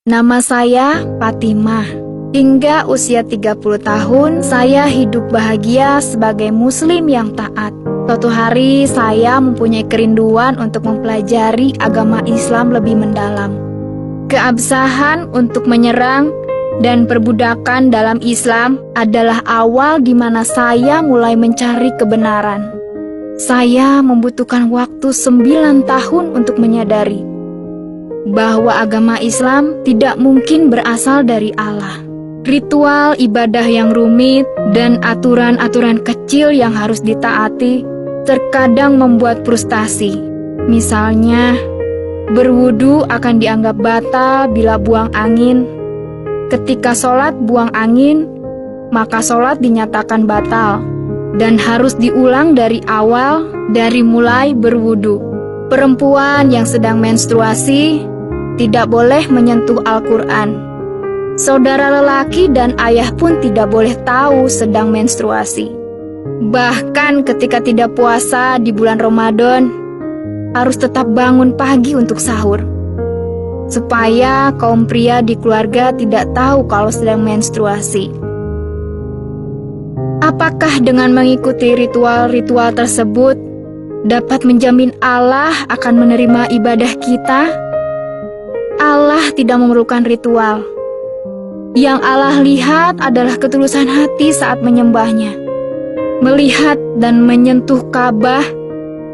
Nama saya Fatimah. Hingga usia 30 tahun, saya hidup bahagia sebagai muslim yang taat. Suatu hari, saya mempunyai kerinduan untuk mempelajari agama Islam lebih mendalam. Keabsahan untuk menyerang dan perbudakan dalam Islam adalah awal di mana saya mulai mencari kebenaran. Saya membutuhkan waktu 9 tahun untuk menyadari bahwa agama Islam tidak mungkin berasal dari Allah. Ritual ibadah yang rumit dan aturan-aturan kecil yang harus ditaati terkadang membuat frustasi. Misalnya, berwudu akan dianggap batal bila buang angin. Ketika sholat buang angin, maka sholat dinyatakan batal dan harus diulang dari awal, dari mulai berwudu. Perempuan yang sedang menstruasi tidak boleh menyentuh Al-Quran. Saudara lelaki dan ayah pun tidak boleh tahu sedang menstruasi. Bahkan ketika tidak puasa di bulan Ramadan, harus tetap bangun pagi untuk sahur, supaya kaum pria di keluarga tidak tahu kalau sedang menstruasi. Apakah dengan mengikuti ritual-ritual tersebut dapat menjamin Allah akan menerima ibadah kita? Allah tidak memerlukan ritual. Yang Allah lihat adalah ketulusan hati saat menyembahnya. Melihat dan menyentuh Ka'bah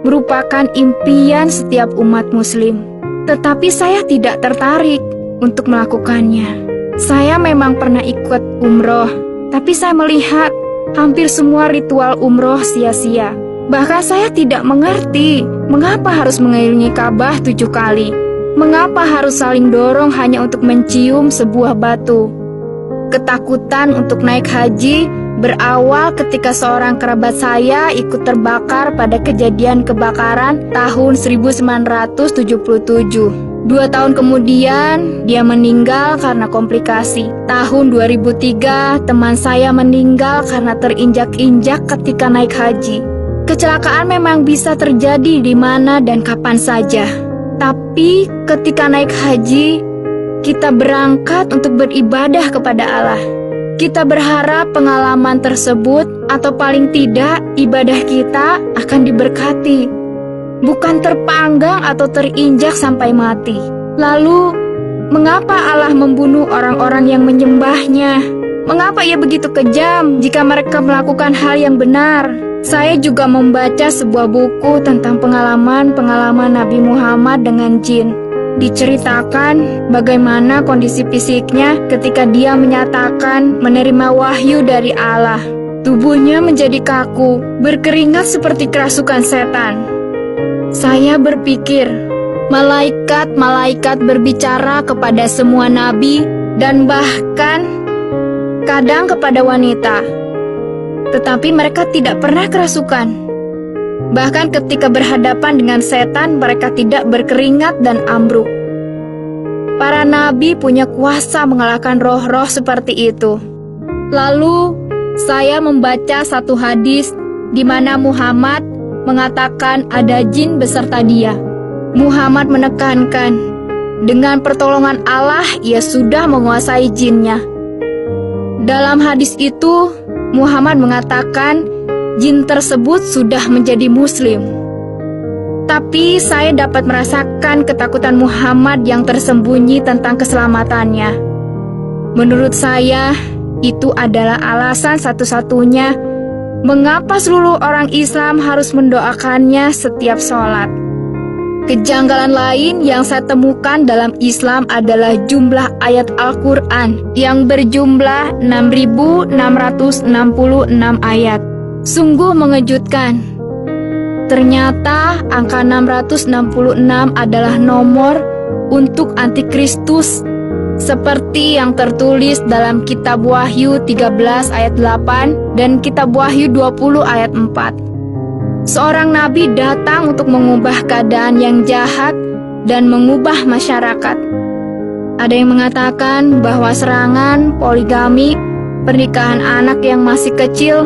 merupakan impian setiap umat muslim. Tetapi saya tidak tertarik untuk melakukannya. Saya memang pernah ikut umroh, tapi saya melihat hampir semua ritual umroh sia-sia. Bahkan saya tidak mengerti mengapa harus mengelilingi Ka'bah 7 kali. Mengapa harus saling dorong hanya untuk mencium sebuah batu. Ketakutan untuk naik haji berawal ketika seorang kerabat saya ikut terbakar pada kejadian kebakaran tahun 1977. 2 tahun kemudian, dia meninggal karena komplikasi. Tahun 2003, teman saya meninggal karena terinjak-injak ketika naik haji. Kecelakaan memang bisa terjadi di mana dan kapan saja. Tapi ketika naik haji, kita berangkat untuk beribadah kepada Allah. Kita berharap pengalaman tersebut atau paling tidak ibadah kita akan diberkati, bukan terpanggang atau terinjak sampai mati. Lalu, mengapa Allah membunuh orang-orang yang menyembahnya? Mengapa ia begitu kejam jika mereka melakukan hal yang benar? Saya juga membaca sebuah buku tentang pengalaman-pengalaman Nabi Muhammad dengan jin. Diceritakan bagaimana kondisi fisiknya ketika dia menyatakan menerima wahyu dari Allah. Tubuhnya menjadi kaku, berkeringat seperti kerasukan setan. Saya berpikir, malaikat-malaikat berbicara kepada semua nabi dan bahkan kadang kepada wanita. Tetapi mereka tidak pernah kerasukan. Bahkan ketika berhadapan dengan setan, mereka tidak berkeringat dan ambruk. Para nabi punya kuasa mengalahkan roh-roh seperti itu. Lalu, saya membaca satu hadis di mana Muhammad mengatakan ada jin beserta dia. Muhammad menekankan, dengan pertolongan Allah, ia sudah menguasai jinnya. Dalam hadis itu, Muhammad mengatakan, jin tersebut sudah menjadi muslim. Tapi saya dapat merasakan ketakutan Muhammad yang tersembunyi tentang keselamatannya. Menurut saya, itu adalah alasan satu-satunya mengapa seluruh orang Islam harus mendoakannya setiap sholat. Kejanggalan lain yang saya temukan dalam Islam adalah jumlah ayat Al-Quran yang berjumlah 6.666 ayat. Sungguh mengejutkan. Ternyata angka 666 adalah nomor untuk antikristus, seperti yang tertulis dalam kitab Wahyu 13 ayat 8 dan kitab Wahyu 20 ayat 4. Seorang nabi datang untuk mengubah keadaan yang jahat dan mengubah masyarakat. Ada yang mengatakan bahwa serangan, poligami, pernikahan anak yang masih kecil,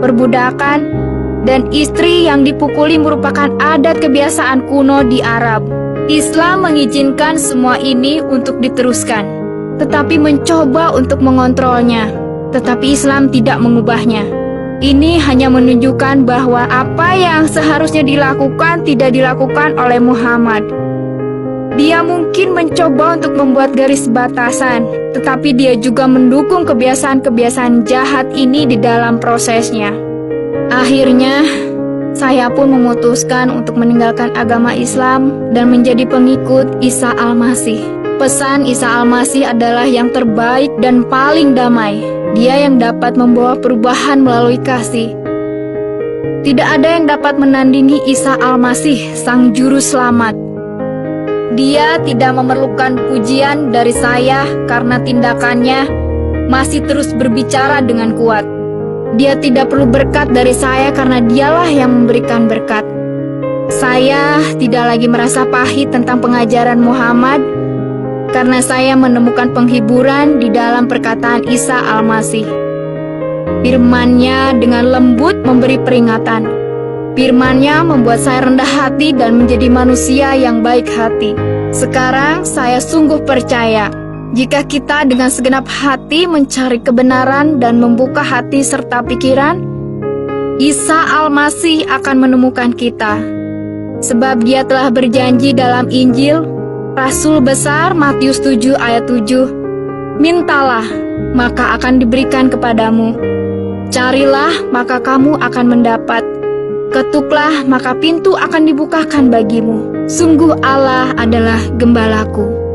perbudakan, dan istri yang dipukuli merupakan adat kebiasaan kuno di Arab. Islam mengizinkan semua ini untuk diteruskan. tetapi mencoba untuk mengontrolnya. Tetapi Islam tidak mengubahnya. Ini hanya menunjukkan bahwa apa yang seharusnya dilakukan tidak dilakukan oleh Muhammad. Dia mungkin mencoba untuk membuat garis batasan, tetapi dia juga mendukung kebiasaan-kebiasaan jahat ini di dalam prosesnya. Akhirnya, saya pun memutuskan untuk meninggalkan agama Islam dan menjadi pengikut Isa Al-Masih. Pesan Isa Al-Masih adalah yang terbaik dan paling damai. Dia yang dapat membawa perubahan melalui kasih. Tidak ada yang dapat menandingi Isa Al-Masih, Sang Juru Selamat. Dia tidak memerlukan pujian dari saya karena tindakannya masih terus berbicara dengan kuat. Dia tidak perlu berkat dari saya karena dialah yang memberikan berkat. Saya tidak lagi merasa pahit tentang pengajaran Muhammad karena saya menemukan penghiburan di dalam perkataan Isa Al-Masih. Firman-Nya dengan lembut memberi peringatan. Firman-Nya membuat saya rendah hati dan menjadi manusia yang baik hati. Sekarang saya sungguh percaya, jika kita dengan segenap hati mencari kebenaran dan membuka hati serta pikiran, Isa Al-Masih akan menemukan kita. Sebab Dia telah berjanji dalam Injil, Rasul besar Matius 7 ayat 7, "Mintalah, maka akan diberikan kepadamu. Carilah, maka kamu akan mendapat. Ketuklah, maka pintu akan dibukakan bagimu. Sungguh Allah adalah gembalaku."